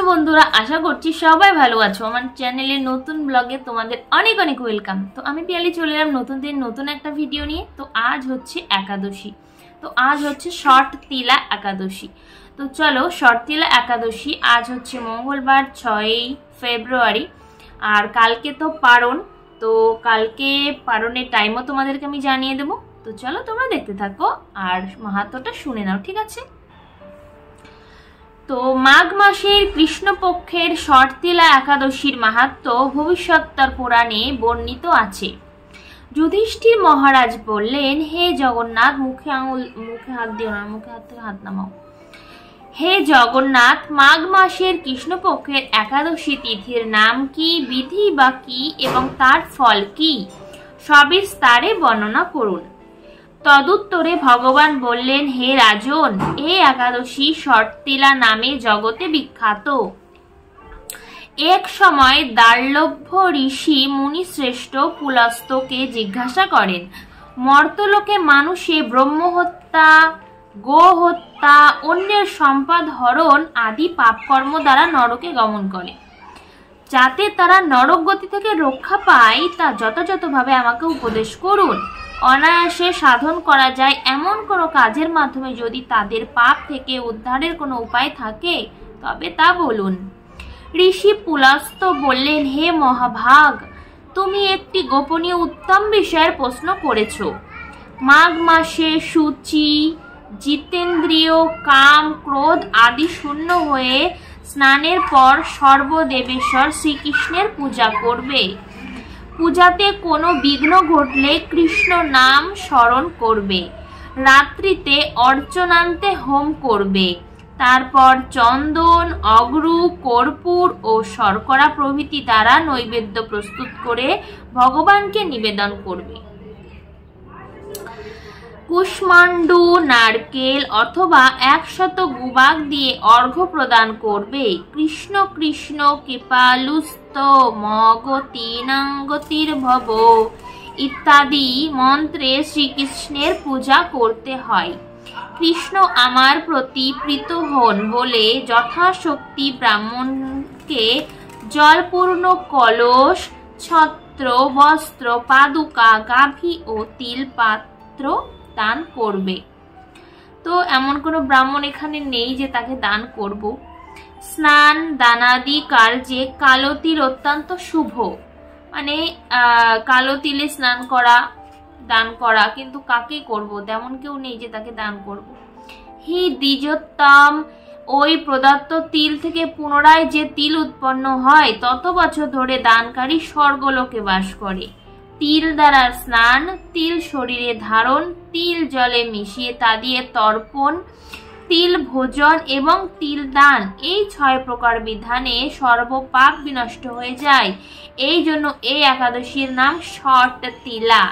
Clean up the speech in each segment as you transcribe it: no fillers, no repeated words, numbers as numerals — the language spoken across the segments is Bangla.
বন্ধুরা, আশা করছি সবাই ভালো আছো। আমার চ্যানেলের নতুন ব্লগে তোমাদের অনেক অনেক ওয়েলকাম। তো আমি পিয়ালি চলে এলাম নতুন দিন নতুন একটা ভিডিও নিয়ে। তো আজ হচ্ছে একাদশী, তো আজ হচ্ছে ষট তিলা একাদশী। তো চলো, ষট তিলা একাদশী আজ হচ্ছে মঙ্গলবার 6ই ফেব্রুয়ারি, আর কালকে তো পারণ। তো কালকে পারণের টাইমও তোমাদেরকে আমি জানিয়ে দেবো। তো চলো তোমরা দেখতে থাকো আর মাহাত্ম্যটা শুনে নাও, ঠিক আছে? তো মাঘ মাসের কৃষ্ণপক্ষের ষট তিলা একাদশীর মাহাত্ম্য ভবিষ্যৎতর পুরাণে বর্ণিত আছে। যুধিষ্ঠির মহারাজ বললেন, হে জগন্নাথ, মুখে হাত দিও না, মুখে হাত থেকে হাত নামাও। হে জগন্নাথ, মাঘ মাসের কৃষ্ণপক্ষের একাদশী তিথির নাম কি, বিধি বা কি এবং তার ফল কি, সবিস্তারে বর্ণনা করুন। তদুত্তরে ভগবান বললেন, হে রাজন, এই একাদশী ষট তিলা নামে জগতে বিখ্যাত। এক সময় দার্লভ্য ঋষি মুনিশ্রেষ্ঠ পুলস্তকে জিজ্ঞাসা করেন, মর্তলোকে মানুষে ব্রহ্মহত্যা, গো হত্যা, অন্যের সম্পদ হরণ আদি পাপকর্ম দ্বারা নরকে গমন করে। যাতে তারা নরক গতি থেকে রক্ষা পায় তা যথাযথভাবে আমাকে উপদেশ করুন। অনায়াসে সাধন করা যায় এমন কোনো কাজের মাধ্যমে যদি তাদের পাপ থেকে উদ্ধারের কোনো উপায় থাকে তবে তা বলুন। ঋষি পুলস্ত বললেন, হে মহাভাগ, তুমি একটি গোপনীয় উত্তম বিষয়ের প্রশ্ন করেছ। মাঘ মাসে শুচি, জিতেন্দ্রিয়, কাম, ক্রোধ আদি শূন্য হয়ে স্নানের পর সর্বদেবেশ্বর শ্রীকৃষ্ণের পূজা করবে। পূজাতে কোনো বিঘ্ন ঘটলে কৃষ্ণ নাম স্মরণ করবে। রাত্রিতে অর্চনান্তে হোম করবে। তারপর চন্দন, অগ্রু, কর্পূর ও শর্করা প্রভৃতি দ্বারা নৈবেদ্য প্রস্তুত করে ভগবানকে নিবেদন করবে। কুষ্মান্ডু, নারকেল অথবা 100 গুবাক দিয়ে অর্ঘ্য প্রদান করবে। কৃষ্ণ কৃষ্ণ কৃপালুস্ত মগতিনাঙ্গতির ভব ইত্যাদি মন্ত্রে শ্রীকৃষ্ণের পূজা করতে হয়। কৃষ্ণ আমার প্রতি প্রীত হন বলে যথাশক্তি ব্রাহ্মণকে জলপূর্ণ কলস, ছত্র, বস্ত্র, পাদুকা, গাভী ও তিল পাত্র দান করবে। তো এমন কোনো ব্রাহ্মণ এখানে নেই যে তাকে দান করব। স্নান দানাদি কার্যে কালো তিল অত্যন্ত শুভ, মানে কালো তিলে স্নান করা, দান করা, কিন্তু কাকে করব? তেমন কেউ নেই যে তাকে দান করব। হি দ্বিজোত্তম, ওই প্রদত্ত তিল থেকে পুনরায় যে তিল উৎপন্ন হয় তত বছর ধরে দানকারী স্বর্গলোকে বাস করে। তিল দ্বারা স্নান, তিল শরীরে ধারণ, তিল জলে মিশিয়ে তা দিয়ে তর্পণ, তিল ভোজন এবং তিল দান, এই 6 প্রকার বিধানে সর্বপাপ বিনষ্ট হয়ে যায়। এই জন্য এই একাদশীর নাম ষট তিলা।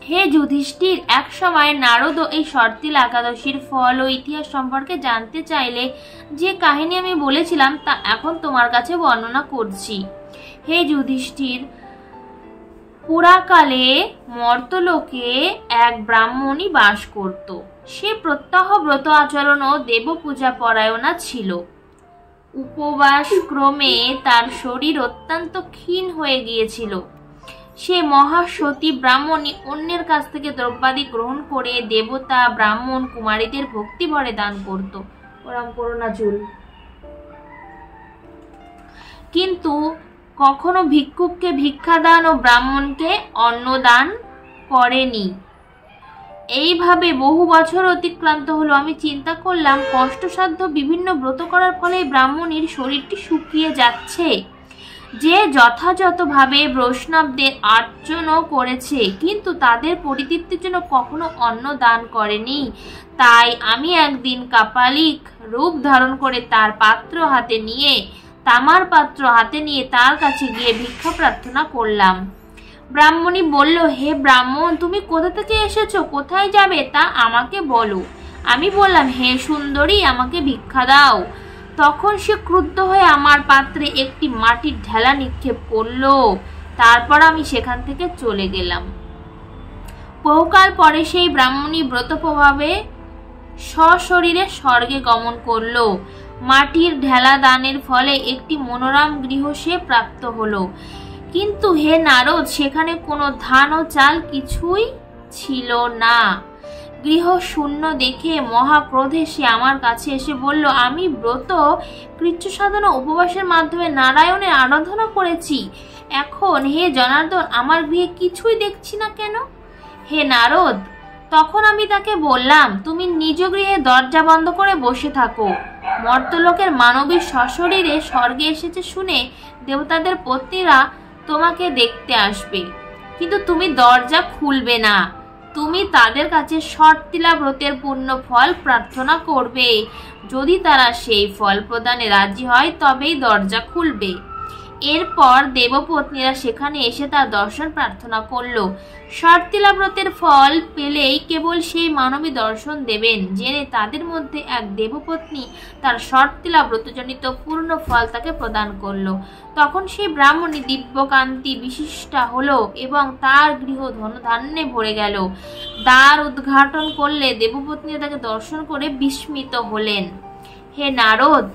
হে যুধিষ্ঠির, এক সময় নারদ এই ষট তিলা একাদশীর ফল ও ইতিহাস সম্পর্কে জানতে চাইলে যে কাহিনী আমি বলেছিলাম তা এখন তোমার কাছে বর্ণনা করছি। হে যুধিষ্ঠির, পুরাকালে মর্তলোকে এক ব্রাহ্মণী বাস করত। সে প্রত্যহ ব্রত আচরণ ও দেব পূজা পরায়ণা ছিল। উপবাস ক্রমে তার শরীর অত্যন্ত ক্ষীণ হয়ে গিয়েছিল। সে মহাসতী ব্রাহ্মণী অন্যের কাছ থেকে দ্রব্যাদি গ্রহণ করে দেবতা, ব্রাহ্মণ, কুমারীদের ভক্তি ভরে দান করত। ওরম করো না চুল। কিন্তু কখনো ভিক্ষুককে ভিক্ষাদান ও ব্রাহ্মণকে অন্নদান করেনি। এইভাবে বহু বছর অতিক্রান্ত হলো। আমি চিন্তা করলাম, কষ্টসাধ্য বিভিন্ন ব্রত করার ফলে ব্রাহ্মণীর শরীরটি শুকিয়ে যাচ্ছে। যে যথাযথভাবে বৈষ্ণবদের আর্চনও করেছে কিন্তু তাদের পরিতৃপ্তির জন্য কখনো অন্ন দান করেনি। তাই আমি একদিন কাপালিক রূপ ধারণ করে তার পাত্র হাতে নিয়ে তামার পাত্র হাতে নিয়ে তার কাছে গিয়ে ভিক্ষা প্রার্থনা করলাম। ব্রাহ্মণী বলল, হে ব্রাহ্মণ, তুমি কোথা থেকে এসেছো, কোথায় যাবে তা আমাকে বলো। আমি বললাম, হে সুন্দরী, আমাকে ভিক্ষা দাও। তখন সে ক্রুদ্ধ হয়ে আমার পাত্রে একটি মাটির ঢেলা নিক্ষেপ করলো। তারপর আমি সেখান থেকে চলে গেলাম। বহুকাল পরে সেই ব্রাহ্মণী ব্রত প্রভাবে সশরীরে স্বর্গে গমন করলো। মাটির ঢেলা দানের ফলে একটি মনোরম গৃহ সে প্রাপ্ত হলো। কিন্তু হে নারদ, সেখানে কোনো ধান ও চাল কিছুই ছিল না। গৃহ শূন্য দেখে মহাক্রোধে সে আমার কাছে এসে বলল, আমি ব্রত কৃচ্ছ সাধনা উপবাসের মাধ্যমে নারায়ণের আরাধনা করেছি, এখন হে জনার্দন আমার গৃহে কিছুই দেখছি না কেন? হে নারদ, তখন আমি তাকে বললাম, তুমি নিজ গৃহে দরজা বন্ধ করে বসে থাকো। মর্তলোকের মানবী সশরীরে স্বর্গে এসেছে শুনে দেবতাদের পত্নীরা তোমাকে দেখতে আসবে, কিন্তু তুমি দরজা খুলবে না। তুমি তাদের কাছে শর্তিলা ব্রতের পূর্ণ ফল প্রার্থনা করবে। যদি তারা সেই ফল প্রদানে রাজি হয় তবেই দরজা খুলবে। এরপর দেবপত্নীরা সেখানে এসে তার দর্শন প্রার্থনা করল। শর্তিলা ব্রতের ফল পেলেই কেবল সেই মানবী দর্শন দেবেন জেনে তাদের মধ্যে এক দেবপত্নী তার শর্তিলা ব্রতজনিত পূর্ণ ফল তাকে প্রদান করল। তখন সেই ব্রাহ্মণী দিব্যকান্তি বিশিষ্টা হলো এবং তার গৃহ ধনধান্যে ভরে গেল। দ্বার উদ্ঘাটন করলে দেবপত্নী তাকে দর্শন করে বিস্মিত হলেন। হে নারদ,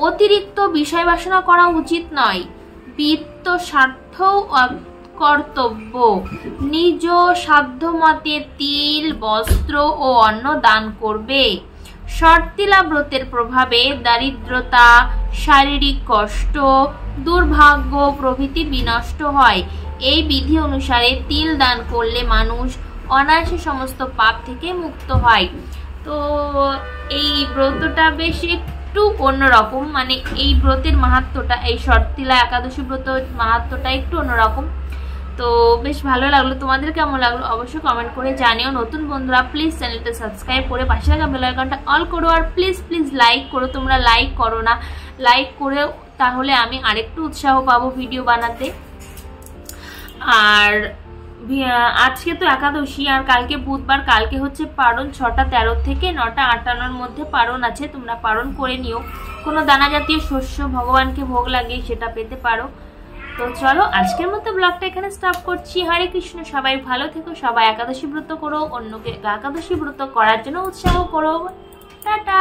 অতিরিক্ত বিষয় বাসনা করা উচিত নয়। বিত্ত স্বার্থ কর্তব্য। নিজ সাধ্যমতে তিল, বস্ত্র ও অন্ন দান করবে। শর্তিলা ব্রতের প্রভাবে দারিদ্রতা, শারীরিক কষ্ট, দুর্ভাগ্য প্রভৃতি বিনষ্ট হয়। এই বিধি অনুসারে তিল দান করলে মানুষ অনায়াসে সমস্ত পাপ থেকে মুক্ত হয়। তো এই ব্রতটা বেশ একটু অন্যরকম, মানে এই ব্রতের মাহাত্ম্যটা, এই শর্তিলা একাদশী ব্রত মাহাত্ম্যটা একটু অন্যরকম। তো বেশ ভালো লাগলো। তোমাদের কেমন লাগলো অবশ্যই কমেন্ট করে জানিও। নতুন বন্ধুরা প্লিজ চ্যানেলটা সাবস্ক্রাইব করে পাশে থাকা বেল আইকনটা অল করো, আর প্লিজ লাইক করো। তোমরা লাইক করো না, লাইক করে তাহলে আমি আরেকটু উৎসাহ পাবো ভিডিও বানাতে। আর আজকে তো একাদশী, আর কালকে বুধবার, কালকে হচ্ছে পারণ 6টা 13 থেকে 9টা 58-র মধ্যে পারণ আছে। তোমরা পারণ করে নিও। কোনো দানা জাতীয় শস্য ভগবানকে ভোগ লাগিয়ে সেটা পেতে পারো। তো চলো আজকের মতো ব্লগটা এখানে স্টপ করছি। হরে কৃষ্ণ, সবাই ভালো থেকো, সবাই একাদশী ব্রত করো, অন্যকে একাদশী ব্রত করার জন্য উৎসাহ করো। টাটা।